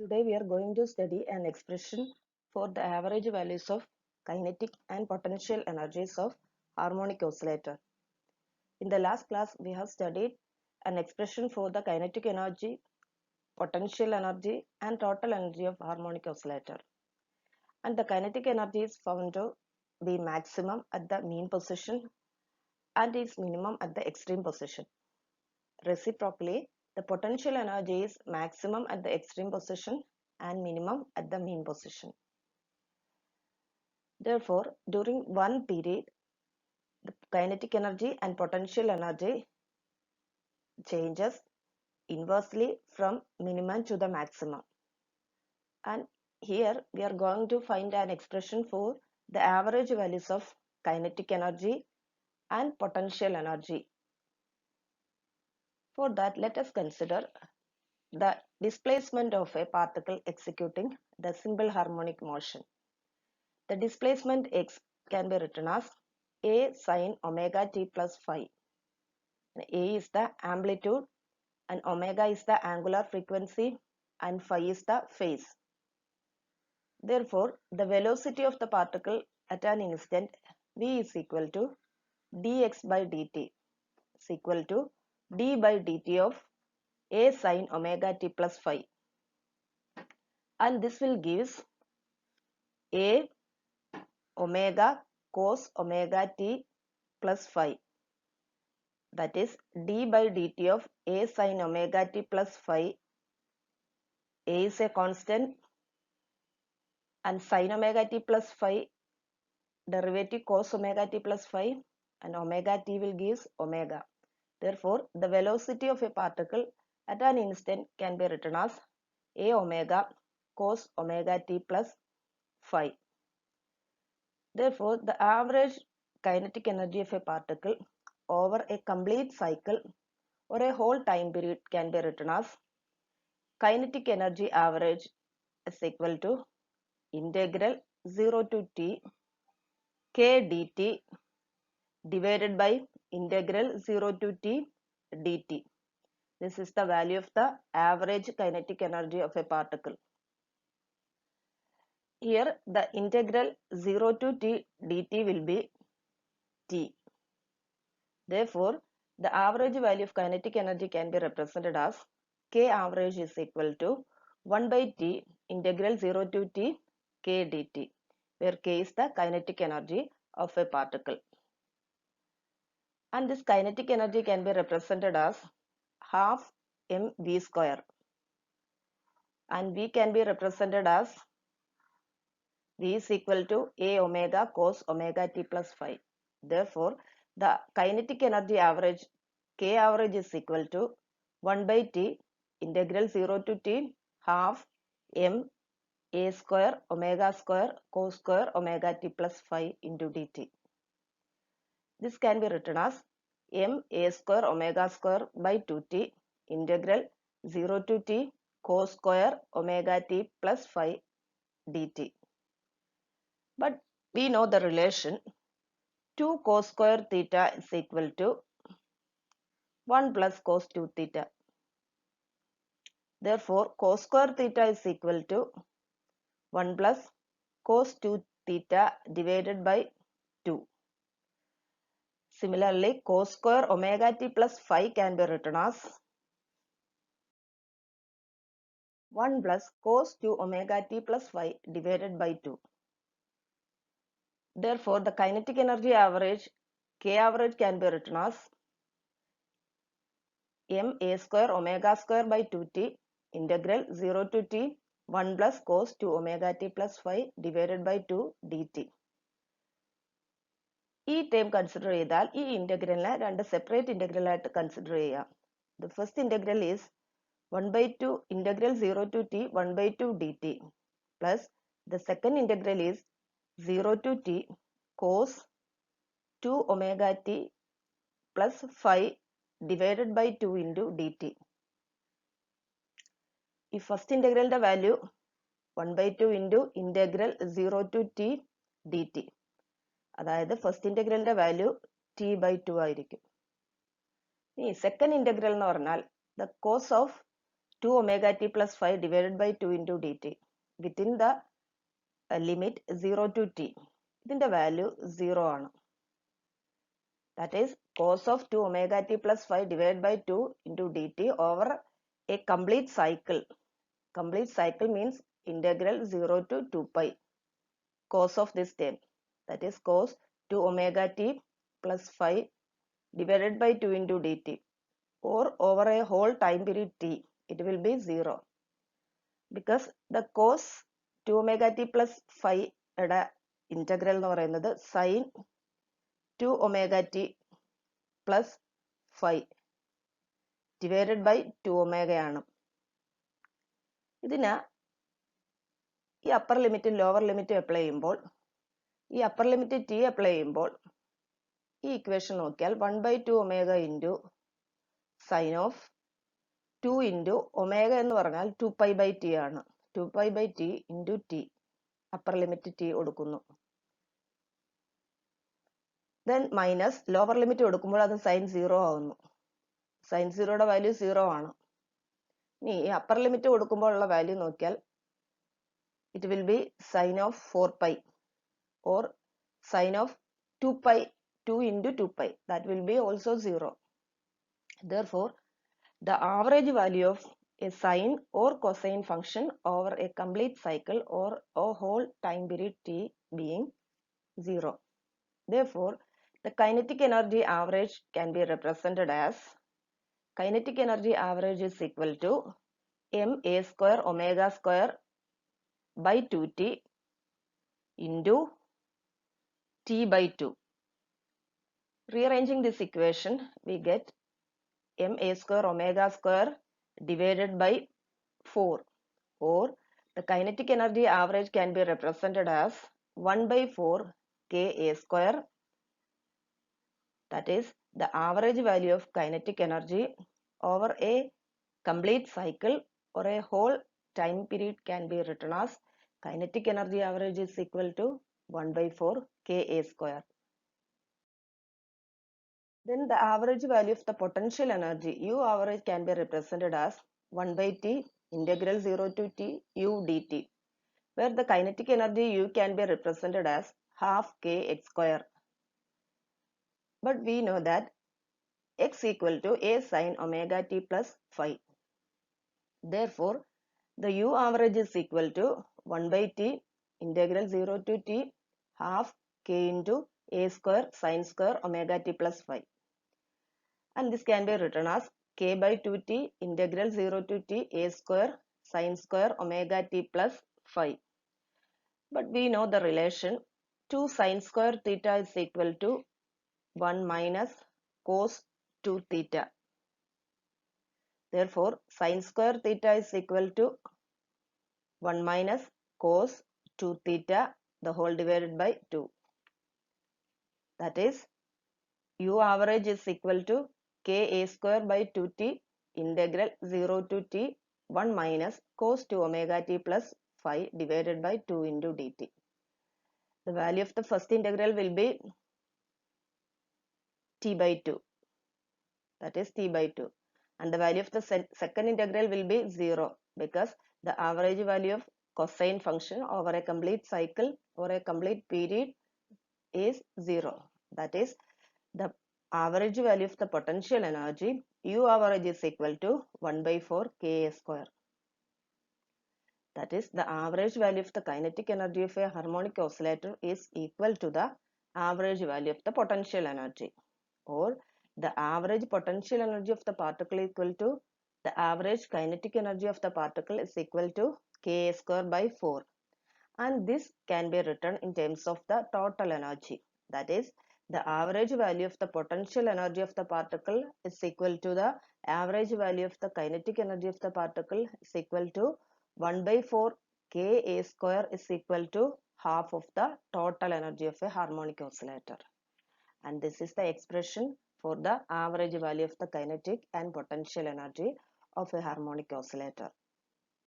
Today we are going to study an expression for the average values of kinetic and potential energies of harmonic oscillator. In the last class we have studied an expression for the kinetic energy, potential energy and total energy of harmonic oscillator. And the kinetic energy is found to be maximum at the mean position and is minimum at the extreme position. Reciprocally, the potential energy is maximum at the extreme position and minimum at the mean position. Therefore, during one period, the kinetic energy and potential energy changes inversely from minimum to the maximum. And here we are going to find an expression for the average values of kinetic energy and potential energy. For that, let us consider the displacement of a particle executing the simple harmonic motion. The displacement x can be written as a sine omega t plus phi. A is the amplitude and omega is the angular frequency and phi is the phase. Therefore, the velocity of the particle at an instant v is equal to dx by dt is equal to d by dt of a sine omega t plus phi. And this will give a omega cos omega t plus phi, that is d by dt of a sine omega t plus phi. A is a constant and sine omega t plus phi derivative cos omega t plus phi, and omega t will give omega. Therefore, the velocity of a particle at an instant can be written as a omega cos omega t plus phi. Therefore, the average kinetic energy of a particle over a complete cycle or a whole time period can be written as kinetic energy average is equal to integral 0 to t k dt divided by integral 0 to t dt. This is the value of the average kinetic energy of a particle. Here the integral 0 to t dt will be t. Therefore, the average value of kinetic energy can be represented as k average is equal to 1 by t integral 0 to t k dt, where k is the kinetic energy of a particle. And this kinetic energy can be represented as half mv square, and v can be represented as v is equal to a omega cos omega t plus phi. Therefore, the kinetic energy average k average is equal to 1 by t integral 0 to t half m a square omega square cos square omega t plus phi into dt. This can be written as m a square omega square by 2t integral 0 to t cos square omega t plus phi dt. But we know the relation 2 cos square theta is equal to 1 plus cos 2 theta. Therefore, cos square theta is equal to 1 plus cos 2 theta divided by 2. Similarly, cos square omega t plus phi can be written as 1 plus cos 2 omega t plus phi divided by 2. Therefore, the kinetic energy average k average can be written as m a square omega square by 2t integral 0 to t 1 plus cos 2 omega t plus phi divided by 2 dt. ഈ term consider ചെയ്താൽ ഈ ഇന്റഗ്രലിനെ രണ്ട് separate integral ആയിട്ട് consider ചെയ്യാം. The first integral is 1 by 2 integral 0 to t 1 by 2 dt plus the second integral is 0 to t cos 2 omega t plus phi divided by 2 into dt. ഈ first ഇന്റഗ്രലിന്റെ value 1 by 2 into integral 0 to t dt, അതായത് first ഇന്റഗ്രലിന്റെ value t by 2 ആയിരിക്കും. ഈ second integral എന്ന് പറഞ്ഞാൽ the cos of 2 omega t plus phi divided by 2 into dt within the limit 0 to t. ഇതിന്റെ value 0 ആണ്. That is cos of 2 omega t plus phi divided by 2 into dt over a complete cycle. Complete cycle means integral 0 to 2 pi cos of this term. That is cos 2 omega t plus phi divided by 2 into dt or over a whole time period t. It will be 0. Because the cos 2 omega t plus phi integral എന്ന് പറയുന്നത് sin 2 omega t plus phi divided by 2 omega ആണ്. ഇതിന് ഈ upper ലിമിറ്റും lower ലിമിറ്റും apply ചെയ്യുമ്പോൾ ഈ upper limit t apply ചെയ്യുമ്പോൾ ഈ ഇക്വേഷൻ നോക്കിയാൽ 1/2 omega into sin of 2 into omega എന്ന് പറഞ്ഞാൽ 2 pi by t ആണ്. 2 pi by t into t upper limit t കൊടുക്കുന്നു. Then minus ലോവർ ലിമിറ്റ് കൊടുക്കുമ്പോൾ അത് sin 0 ആവുന്നു. sin 0യുടെ വാല്യൂ 0 ആണ്. ഇനി ഈ അപ്പർ ലിമിറ്റ് കൊടുക്കുമ്പോൾ ഉള്ള വാല്യൂ നോക്കിയാൽ it will be sin of 4 pi or sin of 2 pi 2 into 2 pi. That will be also 0. Therefore, the average value of a sine or cosine function over a complete cycle or a whole time period t being 0. Therefore, the kinetic energy average can be represented as kinetic energy average is equal to ma square omega square by 2t into t by 2. Rearranging this equation, we get ma square omega square divided by 4, or the kinetic energy average can be represented as 1/4 ka square. That is the average value of kinetic energy over a complete cycle or a whole time period can be written as kinetic energy average is equal to 1/4 ka square. Then the average value of the potential energy U average can be represented as 1/t integral 0 to t u dt, where the kinetic energy U can be represented as half kx square. But we know that x equal to a sin omega t plus phi. Therefore, the U average is equal to 1/t integral 0 to t half k into a square sin square omega t plus phi. And this can be written as k by 2t integral 0 to t a square sin square omega t plus phi. But we know the relation 2 sin square theta is equal to 1 minus cos 2 theta. Therefore, sin square theta is equal to 1 minus cos 2 theta the whole divided by 2. That is U average is equal to k a square by 2t integral 0 to t 1 minus cos 2 omega t plus phi divided by 2 into dt. The value of the first integral will be t by 2. That is t by 2. And the value of the second integral will be 0 because the average value of cosine function over a complete cycle or a complete period is 0. That is the average value of the potential energy U average is equal to 1/4 ka square. That is the average value of the kinetic energy of a harmonic oscillator is equal to the average value of the potential energy, or the average potential energy of the particle equal to the average kinetic energy of the particle is equal to ka square by 4. And this can be written in terms of the total energy. That is the average value of the potential energy of the particle is equal to the average value of the kinetic energy of the particle is equal to 1/4 ka square is equal to half of the total energy of a harmonic oscillator. And this is the expression for the average value of the kinetic and potential energy of a harmonic oscillator.